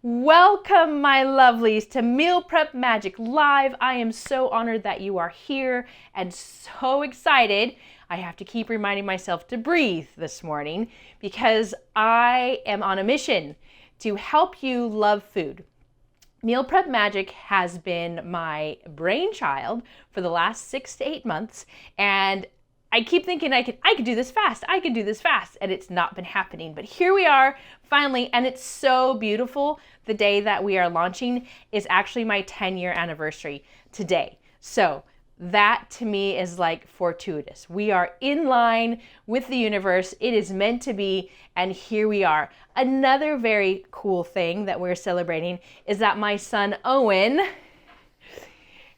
Welcome, my lovelies, to Meal Prep Magic Live. I am so honored that you are here and so excited. I have to keep reminding myself to breathe this morning because I am on a mission to help you love food. Meal Prep Magic has been my brainchild for the last 6 to 8 months, and I keep thinking I could do this fast, and it's not been happening. But here we are, finally, and it's so beautiful. The day that we are launching is actually my 10-year anniversary today. So that to me is like fortuitous. We are in line with the universe. It is meant to be, and here we are. Another very cool thing that we're celebrating is that my son Owen,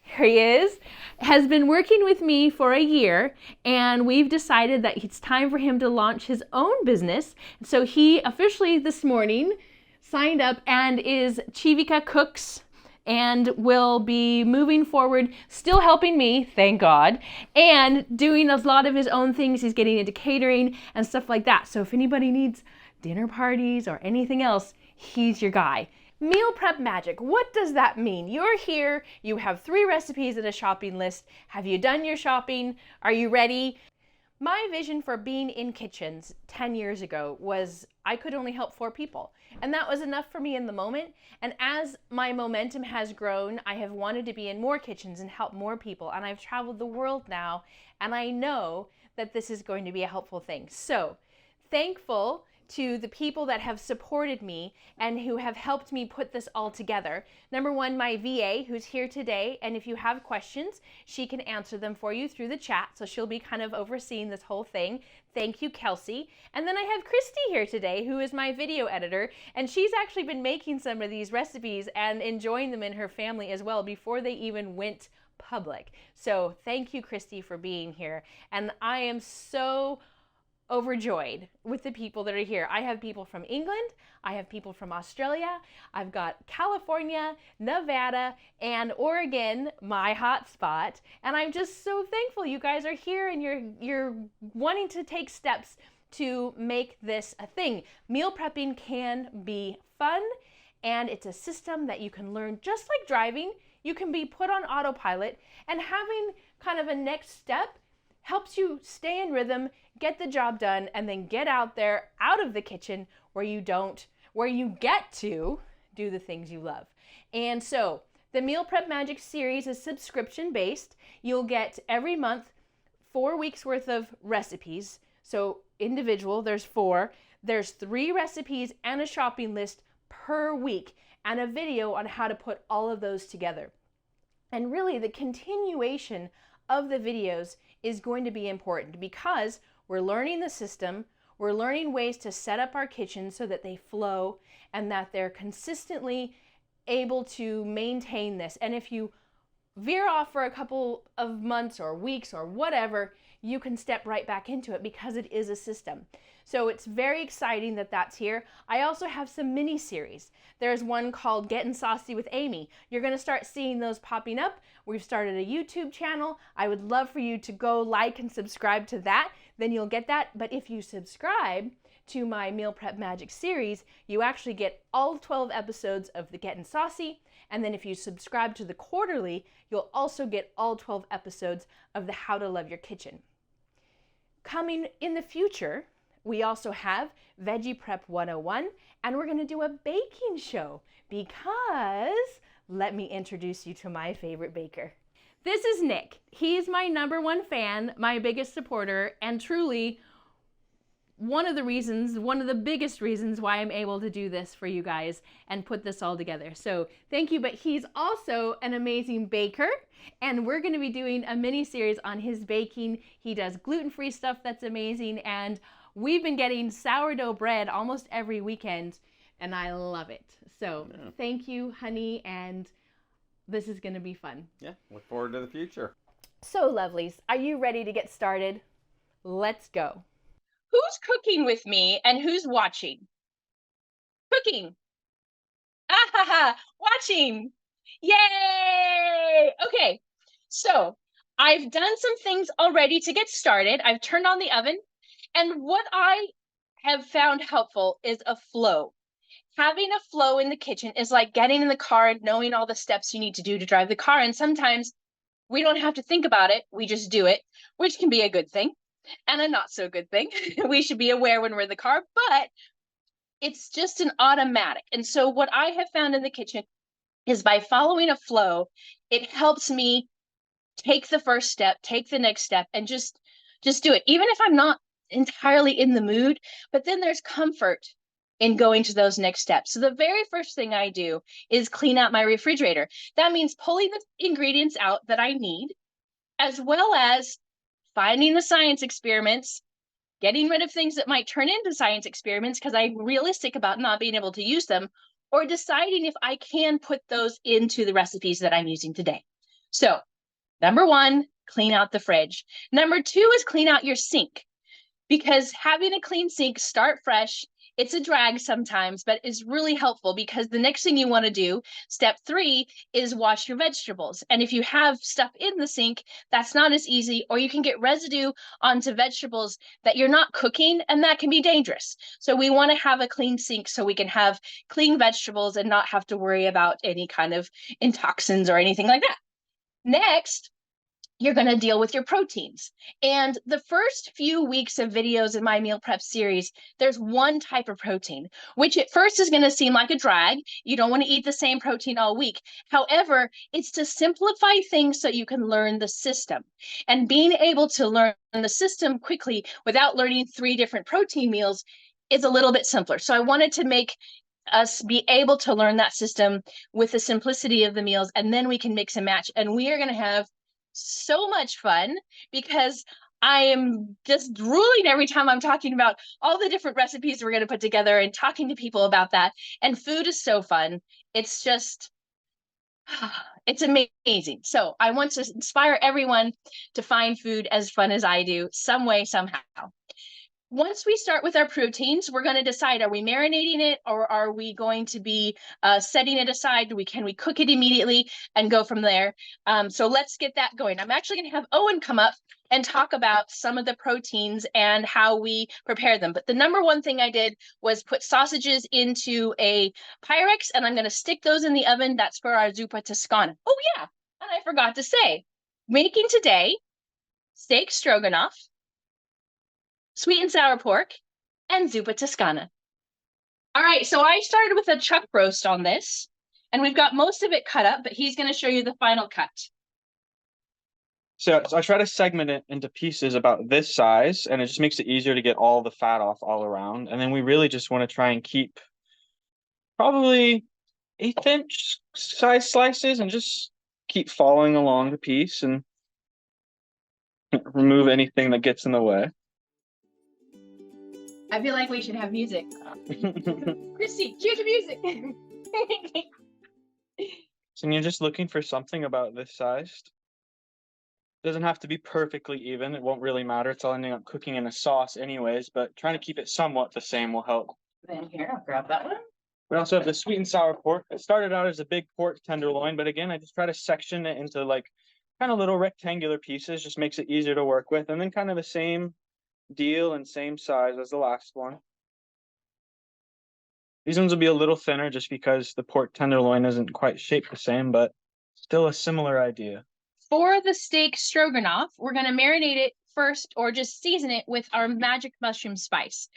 here he is, has been working with me for a year, and we've decided that it's time for him to launch his own business. So he officially this morning signed up and is Chivika Cooks and will be moving forward, still helping me, thank God, and doing a lot of his own things. He's getting into catering and stuff like that. So if anybody needs dinner parties or anything else, he's your guy. Meal Prep Magic, what does that mean? You're here, you have 3 recipes and a shopping list. Have you done your shopping? Are you ready? My vision for being in kitchens 10 years ago was I could only help 4 people. And that was enough for me in the moment. And as my momentum has grown, I have wanted to be in more kitchens and help more people. And I've traveled the world now, and I know that this is going to be a helpful thing. So, thankful to the people that have supported me and who have helped me put this all together. Number 1, my VA, who's here today, and if you have questions, she can answer them for you through the chat, so she'll be kind of overseeing this whole thing. Thank you, Kelsey. And then I have Christy here today, who is my video editor, and she's actually been making some of these recipes and enjoying them in her family as well before they even went public. So thank you, Christy, for being here. And I am so overjoyed with the people that are here. I have people from England, I have people from Australia, I've got California, Nevada, and Oregon, my hot spot. And I'm just so thankful you guys are here and you're wanting to take steps to make this a thing. Meal prepping can be fun, and it's a system that you can learn just like driving. You can be put on autopilot, and having kind of a next step helps you stay in rhythm, get the job done, and then get out there, out of the kitchen where you get to do the things you love. And so the Meal Prep Magic series is subscription based. You'll get every month 4 weeks worth of recipes. So individual, there's 4. There's 3 recipes and a shopping list per week, and a video on how to put all of those together. And really the continuation of the videos is going to be important because we're learning the system, we're learning ways to set up our kitchens so that they flow and that they're consistently able to maintain this. And if you veer off for a couple of months or weeks or whatever, you can step right back into it because it is a system. So it's very exciting that that's here. I also have some mini series. There's one called Getting Saucy with Amy. You're going to start seeing those popping up. We've started a YouTube channel. I would love for you to go like and subscribe to that. Then you'll get that. But if you subscribe to my Meal Prep Magic series, you actually get all 12 episodes of the Getting Saucy. And then if you subscribe to the quarterly, you'll also get all 12 episodes of the How to Love Your Kitchen. Coming in the future, we also have Veggie Prep 101, and we're going to do a baking show because let me introduce you to my favorite baker. This is Nick. He's my #1 fan, my biggest supporter, and truly one of the biggest reasons why I'm able to do this for you guys and put this all together. So thank you, but he's also an amazing baker, and we're going to be doing a mini series on his baking. He does gluten-free stuff that's amazing, and we've been getting sourdough bread almost every weekend, and I love it. So thank you, honey, and this is going to be fun. Yeah, look forward to the future. So lovelies, are you ready to get started? Let's go. Who's cooking with me and who's watching? Cooking. Ah ha ha, watching. Yay! Okay, so I've done some things already to get started. I've turned on the oven, and what I have found helpful is a flow. having a flow in the kitchen is like getting in the car and knowing all the steps you need to do to drive the car. And sometimes we don't have to think about it. We just do it, which can be a good thing and a not so good thing. We should be aware when we're in the car, but it's just an automatic. And so what I have found in the kitchen is by following a flow, it helps me take the first step, take the next step, and just do it. Even if I'm not entirely in the mood, but then there's comfort in going to those next steps. So the very first thing I do is clean out my refrigerator. That means pulling the ingredients out that I need, as well as finding the science experiments, getting rid of things that might turn into science experiments because I'm realistic about not being able to use them, or deciding if I can put those into the recipes that I'm using today. So number one, clean out the fridge. Number two is clean out your sink, because having a clean sink, start fresh, it's a drag sometimes, but is really helpful, because the next thing you want to do, step 3, is wash your vegetables. And if you have stuff in the sink, that's not as easy, or you can get residue onto vegetables that you're not cooking, and that can be dangerous. So we want to have a clean sink so we can have clean vegetables and not have to worry about any kind of toxins or anything like that. Next, you're going to deal with your proteins. And the first few weeks of videos in my meal prep series, there's one type of protein, which at first is going to seem like a drag. You don't want to eat the same protein all week. However, it's to simplify things so you can learn the system. And being able to learn the system quickly without learning 3 different protein meals is a little bit simpler. So I wanted to make us be able to learn that system with the simplicity of the meals, and then we can mix and match. And we are going to have so much fun, because I am just drooling every time I'm talking about all the different recipes we're going to put together and talking to people about that. And food is so fun. It's just, it's amazing. So I want to inspire everyone to find food as fun as I do, some way, somehow. Once we start with our proteins, we're going to decide, are we marinating it, or are we going to be setting it aside? Can we cook it immediately and go from there? So let's get that going. I'm actually going to have Owen come up and talk about some of the proteins and how we prepare them. But the number one thing I did was put sausages into a Pyrex, and I'm going to stick those in the oven. That's for our Zuppa Toscana. Oh yeah, and I forgot to say, making today steak stroganoff, sweet and sour pork, and Zuppa Toscana. All right, so I started with a chuck roast on this, and we've got most of it cut up, but he's going to show you the final cut. So I try to segment it into pieces about this size, and it just makes it easier to get all the fat off all around. And then we really just want to try and keep probably 1/8-inch size slices, and just keep following along the piece and remove anything that gets in the way. I feel like we should have music. Christy, cue the music. So you're just looking for something about this size. Doesn't have to be perfectly even. It won't really matter. It's all ending up cooking in a sauce anyways, but trying to keep it somewhat the same will help. Then here, I'll grab that one. We also have the sweet and sour pork. It started out as a big pork tenderloin, but again, I just try to section it into like kind of little rectangular pieces, just makes it easier to work with. And then kind of the same deal and same size as the last one. These ones will be a little thinner just because the pork tenderloin isn't quite shaped the same, but still a similar idea. For the steak stroganoff, we're going to marinate it first, or just season it with our magic mushroom spice.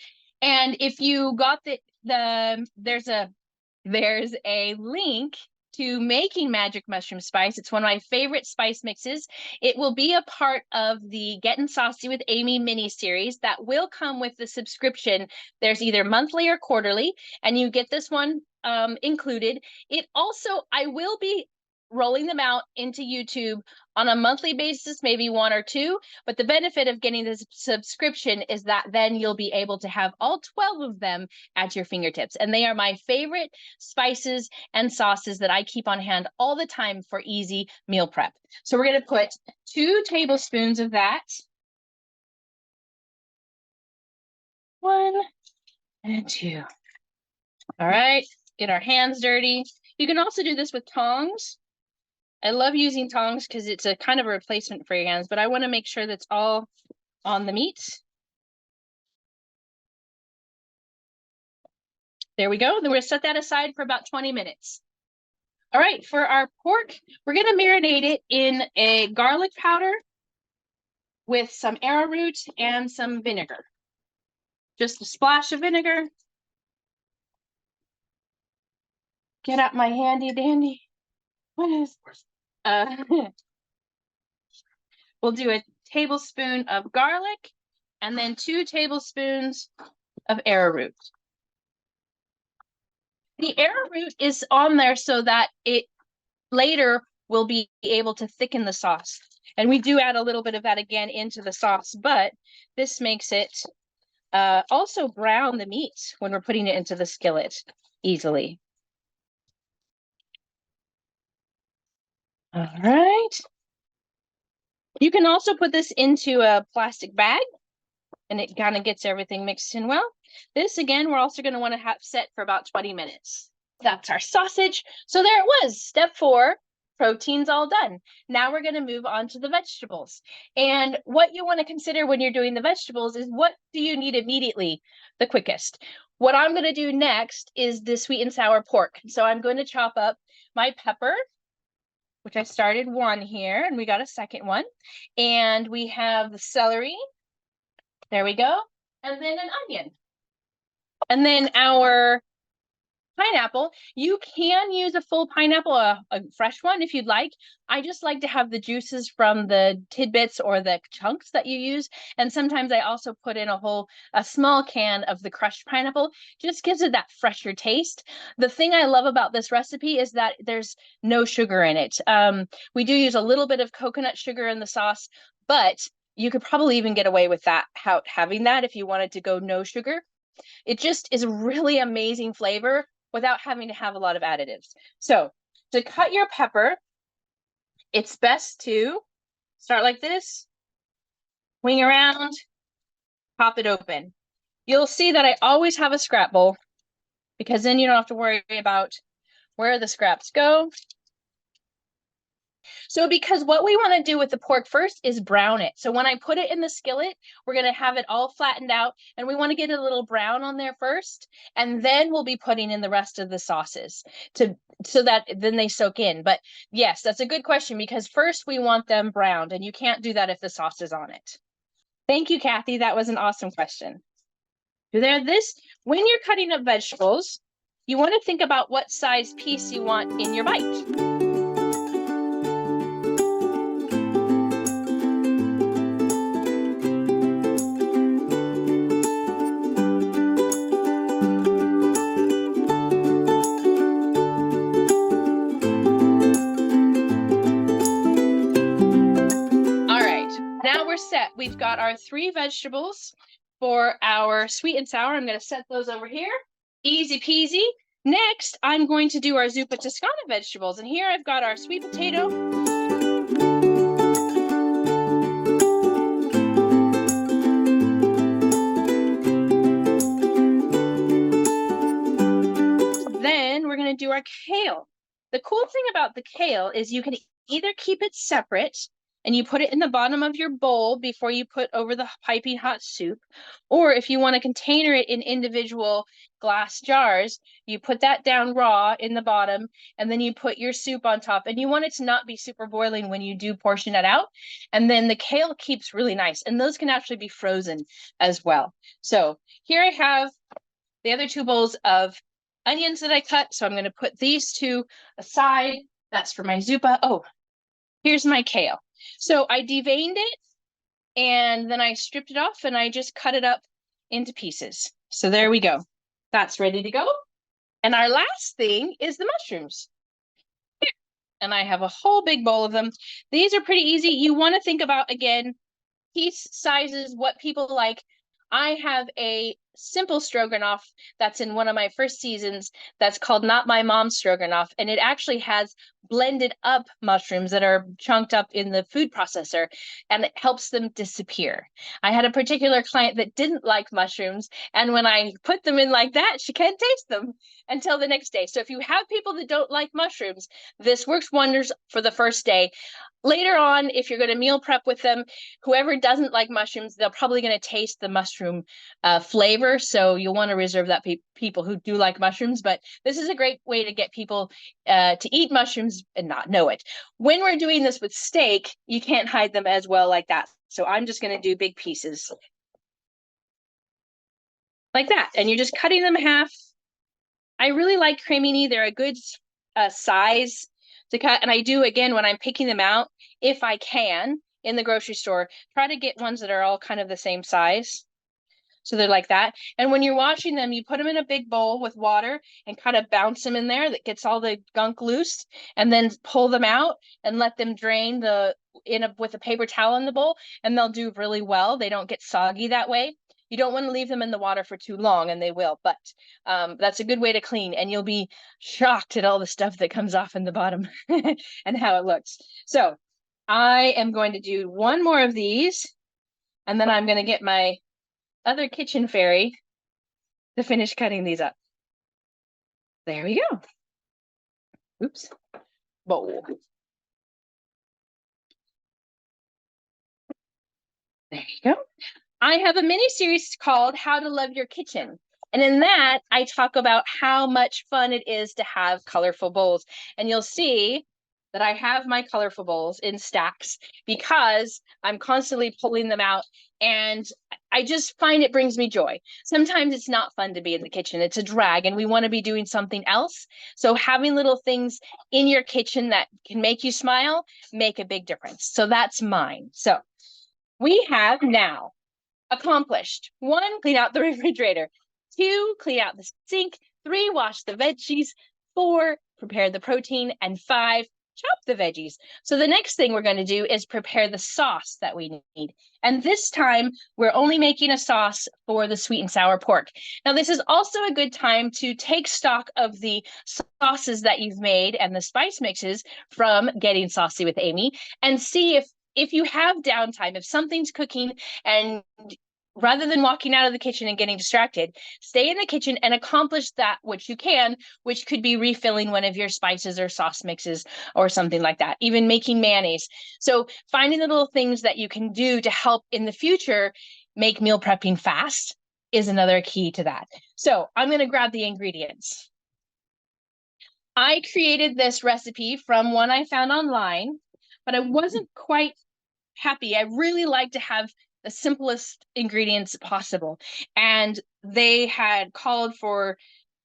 And if you got there's a link to making magic mushroom spice. It's one of my favorite spice mixes. It will be a part of the Getting Saucy with Amy mini series that will come with the subscription. There's either monthly or quarterly, and you get this one included. It also, I will be rolling them out into YouTube on a monthly basis, maybe 1 or 2. But the benefit of getting this subscription is that then you'll be able to have all 12 of them at your fingertips. And they are my favorite spices and sauces that I keep on hand all the time for easy meal prep. So we're going to put 2 tablespoons of that. 1 and 2. All right, get our hands dirty. You can also do this with tongs. I love using tongs because it's a kind of a replacement for your hands, but I want to make sure that's all on the meat. There we go. Then we're gonna set that aside for about 20 minutes. All right, for our pork, we're gonna marinate it in a garlic powder with some arrowroot and some vinegar. Just a splash of vinegar. Get out my handy dandy. What is we'll do a tablespoon of garlic and then 2 tablespoons of arrowroot. The arrowroot is on there so that it later will be able to thicken the sauce. And we do add a little bit of that again into the sauce, but this makes it also brown the meat when we're putting it into the skillet easily. All right. You can also put this into a plastic bag and it kind of gets everything mixed in well. This again, we're also going to want to have set for about 20 minutes. That's our sausage. So there it was. Step 4, protein's all done. Now we're going to move on to the vegetables. And what you want to consider when you're doing the vegetables is what do you need immediately the quickest? What I'm going to do next is the sweet and sour pork. So I'm going to chop up my pepper, which I started 1 here, and we got a second one. And we have the celery. There we go. And then an onion. And then our pineapple. You can use a full pineapple, a fresh one if you'd like. I just like to have the juices from the tidbits or the chunks that you use. And sometimes I also put in a small can of the crushed pineapple. Just gives it that fresher taste. The thing I love about this recipe is that there's no sugar in it. We do use a little bit of coconut sugar in the sauce, but you could probably even get away with that, having that if you wanted to go no sugar. It just is a really amazing flavor without having to have a lot of additives. So to cut your pepper, it's best to start like this, wing around, pop it open. You'll see that I always have a scrap bowl because then you don't have to worry about where the scraps go. So because what we want to do with the pork first is brown it. So when I put it in the skillet, we're going to have it all flattened out and we want to get a little brown on there first. And then we'll be putting in the rest of the sauces so that then they soak in. But yes, that's a good question because first we want them browned and you can't do that if the sauce is on it. Thank you, Kathy. That was an awesome question. When you're cutting up vegetables, you want to think about what size piece you want in your bite. Set. We've got our 3 vegetables for our sweet and sour. I'm going to set those over here. Easy peasy. Next, I'm going to do our Zuppa Toscana vegetables. And here I've got our sweet potato. Then we're going to do our kale. The cool thing about the kale is you can either keep it separate and you put it in the bottom of your bowl before you put over the piping hot soup. Or if you want to container it in individual glass jars, you put that down raw in the bottom, and then you put your soup on top. And you want it to not be super boiling when you do portion that out. And then the kale keeps really nice. And those can actually be frozen as well. So here I have the other 2 bowls of onions that I cut. So I'm going to put these 2 aside. That's for my Zuppa. Oh, here's my kale. So I deveined it and then I stripped it off and I just cut it up into pieces. So there we go. That's ready to go. And our last thing is the mushrooms. Here. And I have a whole big bowl of them. These are pretty easy. You want to think about, again, piece sizes, what people like. I have a simple stroganoff that's in one of my first seasons that's called Not My Mom's Stroganoff, and it actually has blended up mushrooms that are chunked up in the food processor, and it helps them disappear. I had a particular client that didn't like mushrooms, and when I put them in like that, she can't taste them until the next day. So if you have people that don't like mushrooms, this works wonders for the first day. later on, if you're going to meal prep with them, whoever doesn't like mushrooms, they're probably going to taste the mushroom flavor. So you'll want to reserve that people who do like mushrooms. But this is a great way to get people to eat mushrooms and not know it. When we're doing this with steak, you can't hide them as well like that. So I'm just going to do big pieces like that. And you're just cutting them in half. I really like cremini. They're a good size to cut. And I do, again, when I'm picking them out, if I can, in the grocery store, try to get ones that are all kind of the same size. So they're like that. And when you're washing them, you put them in a big bowl with water and kind of bounce them in there. That gets all the gunk loose, and then pull them out and let them drain with a paper towel in the bowl, and they'll do really well. They don't get soggy that way. You don't want to leave them in the water for too long, and they will, but that's a good way to clean, and you'll be shocked at all the stuff that comes off in the bottom and how it looks. So I am going to do one more of these, and then I'm going to get my other kitchen fairy to finish cutting these up. There we go. Oops. Bowl. There you go. I have a mini series called How to Love Your Kitchen. And in that, I talk about how much fun it is to have colorful bowls. And you'll see that I have my colorful bowls in stacks because I'm constantly pulling them out, and I just find it brings me joy. Sometimes it's not fun to be in the kitchen. It's a drag, and we want to be doing something else. So having little things in your kitchen that can make you smile make a big difference. So that's mine. So we have now accomplished: 1, clean out the refrigerator; 2, clean out the sink; 3, wash the veggies; 4, prepare the protein; and 5, chop the veggies. So the next thing we're going to do is prepare the sauce that we need. And this time we're only making a sauce for the sweet and sour pork. Now this is also a good time to take stock of the sauces that you've made and the spice mixes from Getting Saucy with Amy, and see if you have downtime, if something's cooking, and rather than walking out of the kitchen and getting distracted, stay in the kitchen and accomplish that which you can, which could be refilling one of your spices or sauce mixes or something like that, even making mayonnaise. So finding the little things that you can do to help in the future make meal prepping fast is another key to that. So I'm going to grab the ingredients. I created this recipe from one I found online, but I wasn't quite happy. I really like to have the simplest ingredients possible. And they had called for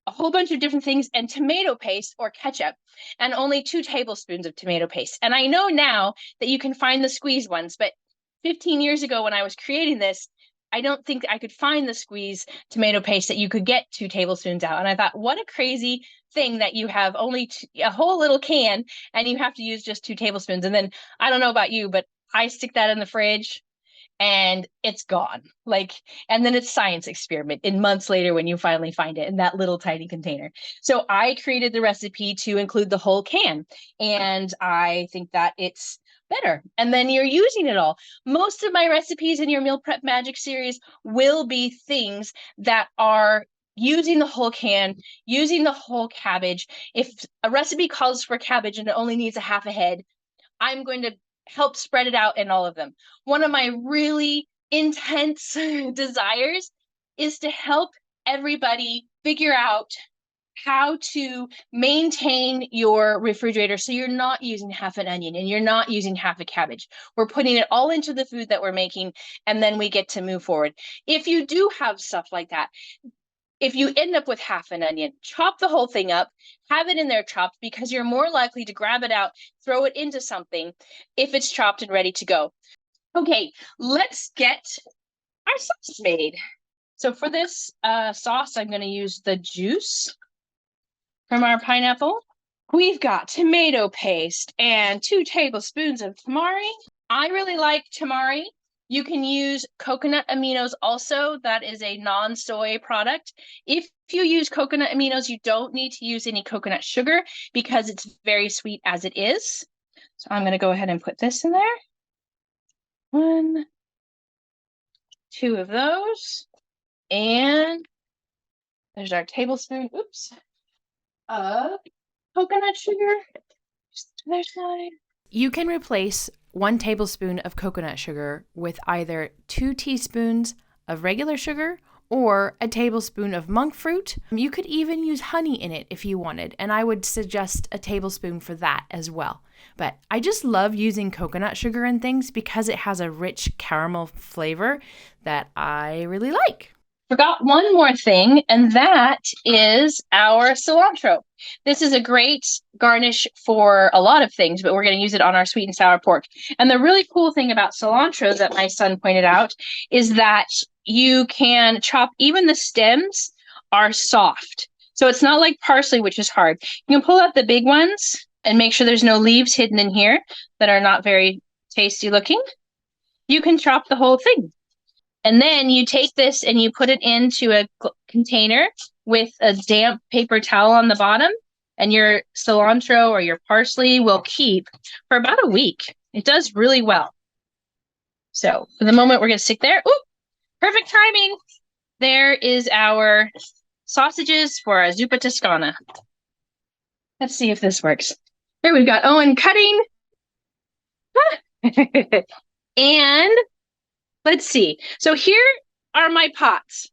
a whole bunch of different things, and tomato paste or ketchup, and only 2 tablespoons of tomato paste. And I know now that you can find the squeeze ones, but 15 years ago when I was creating this, I don't think I could find the squeeze tomato paste that you could get 2 tablespoons out. And I thought, what a crazy thing that you have only a whole little can and you have to use just 2 tablespoons. And then I don't know about you, but I stick that in the fridge and it's gone. And then it's science experiment in months later when you finally find it in that little tiny container. So I created the recipe to include the whole can, and I think that it's better. And then you're using it all. Most of my recipes in your Meal Prep Magic series will be things that are using the whole can, using the whole cabbage. If a recipe calls for cabbage and it only needs a half a head, I'm going to help spread it out in all of them. One of my really intense desires is to help everybody figure out how to maintain your refrigerator so you're not using half an onion and you're not using half a cabbage. We're putting it all into the food that we're making, and then we get to move forward. If you do have stuff like that, if you end up with half an onion, chop the whole thing up, have it in there chopped, because you're more likely to grab it out, throw it into something if it's chopped and ready to go. Okay, let's get our sauce made. So for this sauce, I'm going to use the juice from our pineapple. We've got tomato paste and 2 tablespoons of tamari. I really like tamari. You can use coconut aminos also. That is a non-soy product. If you use coconut aminos, you don't need to use any coconut sugar because it's very sweet as it is. So I'm going to go ahead and put this in there. 1, 2 of those. And there's our tablespoon, of coconut sugar. Just to their side. You can replace 1 tablespoon of coconut sugar with either 2 teaspoons of regular sugar or a tablespoon of monk fruit. You could even use honey in it if you wanted, and I would suggest a tablespoon for that as well. But I just love using coconut sugar in things because it has a rich caramel flavor that I really like. Forgot one more thing, and that is our cilantro. This is a great garnish for a lot of things, but we're going to use it on our sweet and sour pork. And the really cool thing about cilantro that my son pointed out is that you can chop, even the stems are soft. So it's not like parsley, which is hard. You can pull out the big ones and make sure there's no leaves hidden in here that are not very tasty looking. You can chop the whole thing. And then you take this and you put it into a container with a damp paper towel on the bottom, and your cilantro or your parsley will keep for about a week. It does really well. So for the moment, we're going to stick there. Ooh, perfect timing. There is our sausages for a Zuppa Toscana. Let's see if this works. Here we've got Owen cutting. And let's see. So here are my pots.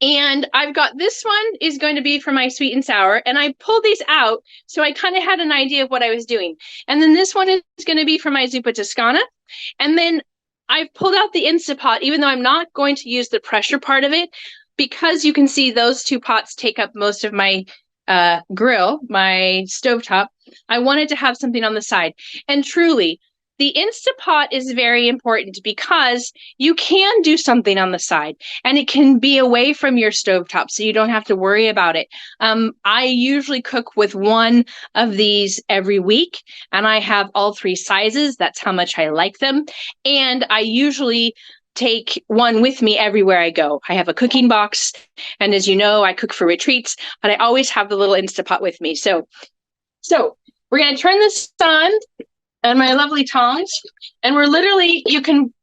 And I've got this one is going to be for my sweet and sour. And I pulled these out so I kind of had an idea of what I was doing. And then this one is going to be for my Zuppa Toscana. And then I've pulled out the Instapot, even though I'm not going to use the pressure part of it, because you can see those 2 pots take up most of my grill, my stovetop. I wanted to have something on the side. And truly, the Instapot is very important because you can do something on the side and it can be away from your stovetop, so you don't have to worry about it. I usually cook with one of these every week, and I have all 3 sizes. That's how much I like them. And I usually take one with me everywhere I go. I have a cooking box, and as you know, I cook for retreats, but I always have the little Instapot with me. So we're going to turn this on. And my lovely tongs, and we're literally, you can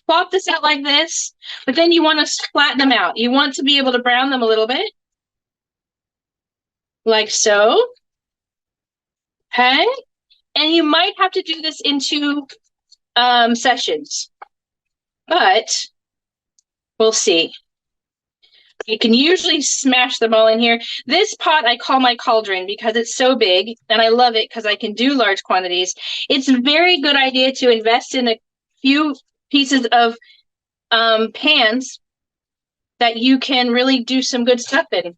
plop this out like this, but then you want to flatten them out. You want to be able to brown them a little bit, like so. Okay, and you might have to do this in 2 sessions, but we'll see. You can usually smash them all in here. This pot I call my cauldron because it's so big, and I love it because I can do large quantities. It's a very good idea to invest in a few pieces of pans that you can really do some good stuff in.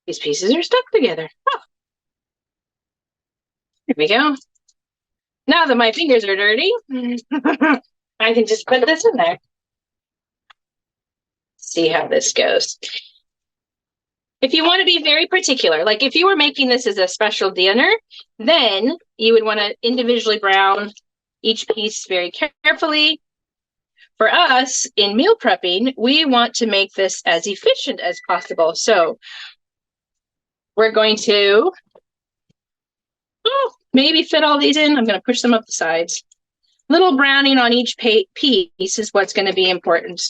These pieces are stuck together. Oh. Here we go. Now that my fingers are dirty, I can just put this in there. See how this goes. If you want to be very particular, like if you were making this as a special dinner, then you would want to individually brown each piece very carefully. For us, in meal prepping, we want to make this as efficient as possible. So we're going to maybe fit all these in. I'm going to push them up the sides. Little browning on each piece is what's going to be important.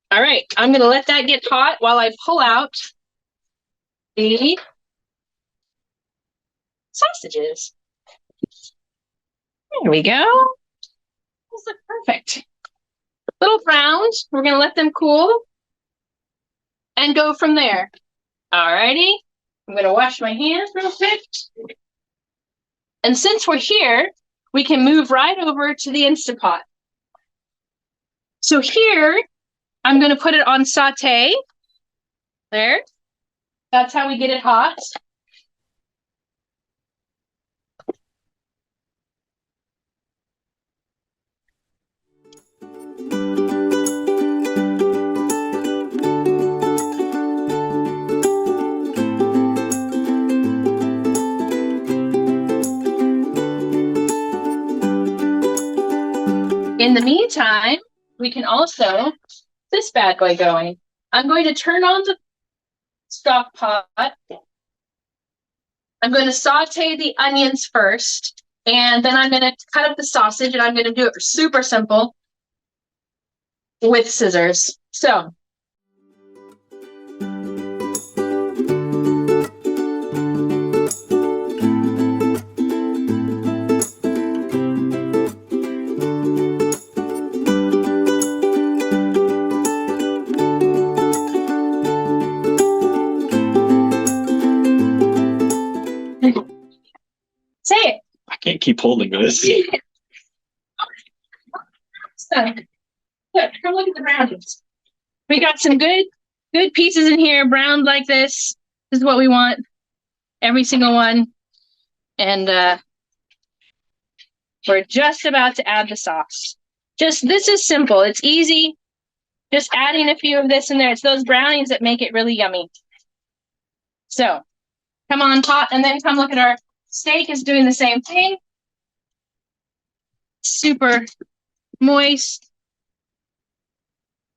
All right, I'm going to let that get hot while I pull out the sausages. There we go. Those look perfect. Little browns. We're going to let them cool and go from there. All righty. I'm going to wash my hands real quick. And since we're here, we can move right over to the Instapot. So here, I'm going to put it on saute. There. That's how we get it hot. In the meantime, we can also this bad boy going. I'm going to turn on the stock pot. I'm going to saute the onions first, and then I'm going to cut up the sausage, and I'm going to do it super simple with scissors. So Can't keep holding this. So, look, come look at the brownies. We got some good pieces in here, browned like this. This is what we want. Every single one. And we're just about to add the sauce. This is simple. It's easy. Just adding a few of this in there. It's those brownies that make it really yummy. So, come on, pot, and then come look at our steak is doing the same thing. Super moist.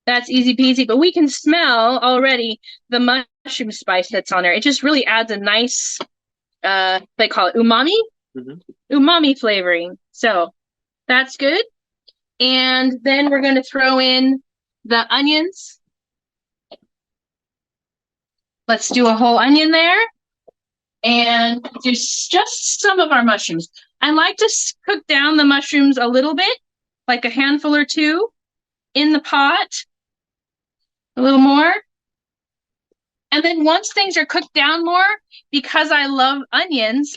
That's easy peasy, but we can smell already the mushroom spice that's on there. It just really adds a nice, they call it umami? Mm-hmm. Umami flavoring. So that's good. And then we're going to throw in the onions. Let's do a whole onion there. And just some of our mushrooms. I like to cook down the mushrooms a little bit, like a handful or two in the pot. A little more. And then once things are cooked down more, because I love mushrooms,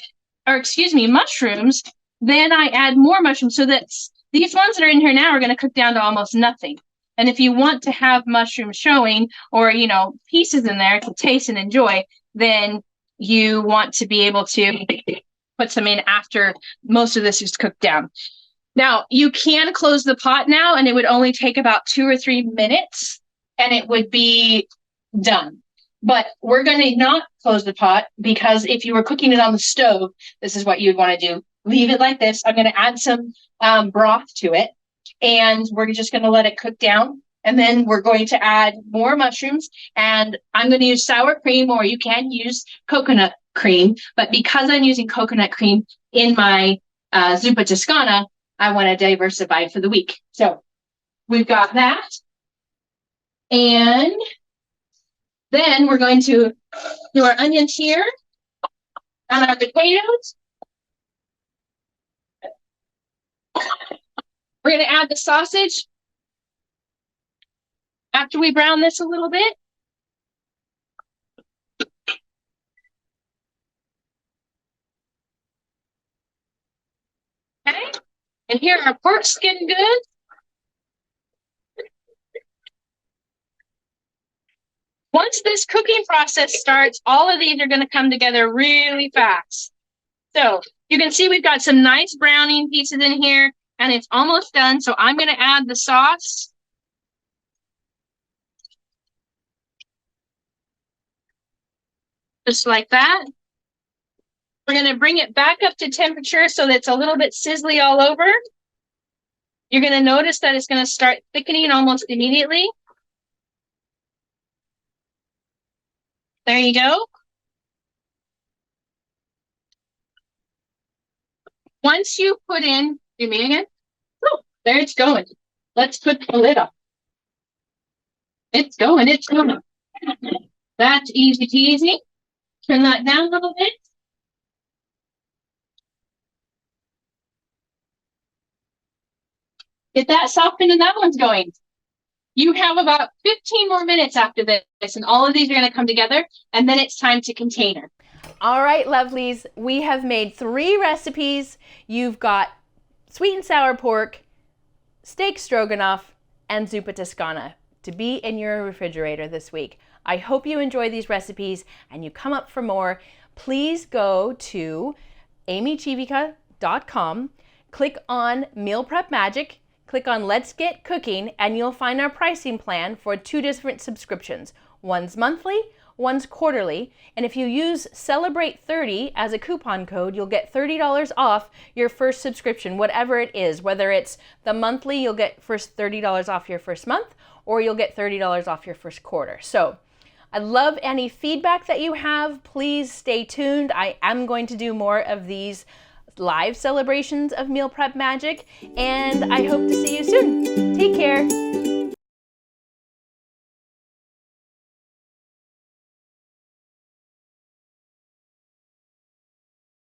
then I add more mushrooms so that these ones that are in here now are going to cook down to almost nothing. And if you want to have mushrooms showing or, pieces in there to taste and enjoy, then you want to be able to put some in after most of this is cooked down. Now, you can close the pot now, and it would only take about 2 or 3 minutes, and it would be done. But we're going to not close the pot, because if you were cooking it on the stove, this is what you'd want to do. Leave it like this. I'm going to add some broth to it, and we're just going to let it cook down. And then we're going to add more mushrooms, and I'm going to use sour cream, or you can use coconut cream. But because I'm using coconut cream in my Zuppa Toscana, I want to diversify for the week. So we've got that. And then we're going to do our onions here and our potatoes. We're going to add the sausage after we brown this a little bit. Okay. And here our pork skin good. Once this cooking process starts, all of these are going to come together really fast. So you can see we've got some nice browning pieces in here, and it's almost done. So I'm going to add the sauce. Just like that. We're going to bring it back up to temperature so that it's a little bit sizzly all over. You're going to notice that it's going to start thickening almost immediately. There you go. Once you put in, do me again. Oh, there it's going. Let's put the lid on. It's going, it's going. That's easy peasy. Turn that down a little bit. Get that softened and that one's going. You have about 15 more minutes after this, and all of these are going to come together, and then it's time to container. All right, lovelies, we have made 3 recipes. You've got sweet and sour pork, steak stroganoff, and Zuppa Toscana to be in your refrigerator this week. I hope you enjoy these recipes and you come up for more. Please go to amychivica.com, click on Meal Prep Magic, click on Let's Get Cooking, and you'll find our pricing plan for 2 different subscriptions. One's monthly, one's quarterly, and if you use Celebrate30 as a coupon code, you'll get $30 off your first subscription, whatever it is. Whether it's the monthly, you'll get first $30 off your first month, or you'll get $30 off your first quarter. So I love any feedback that you have. Please stay tuned. I am going to do more of these live celebrations of Meal Prep Magic, and I hope to see you soon. Take care.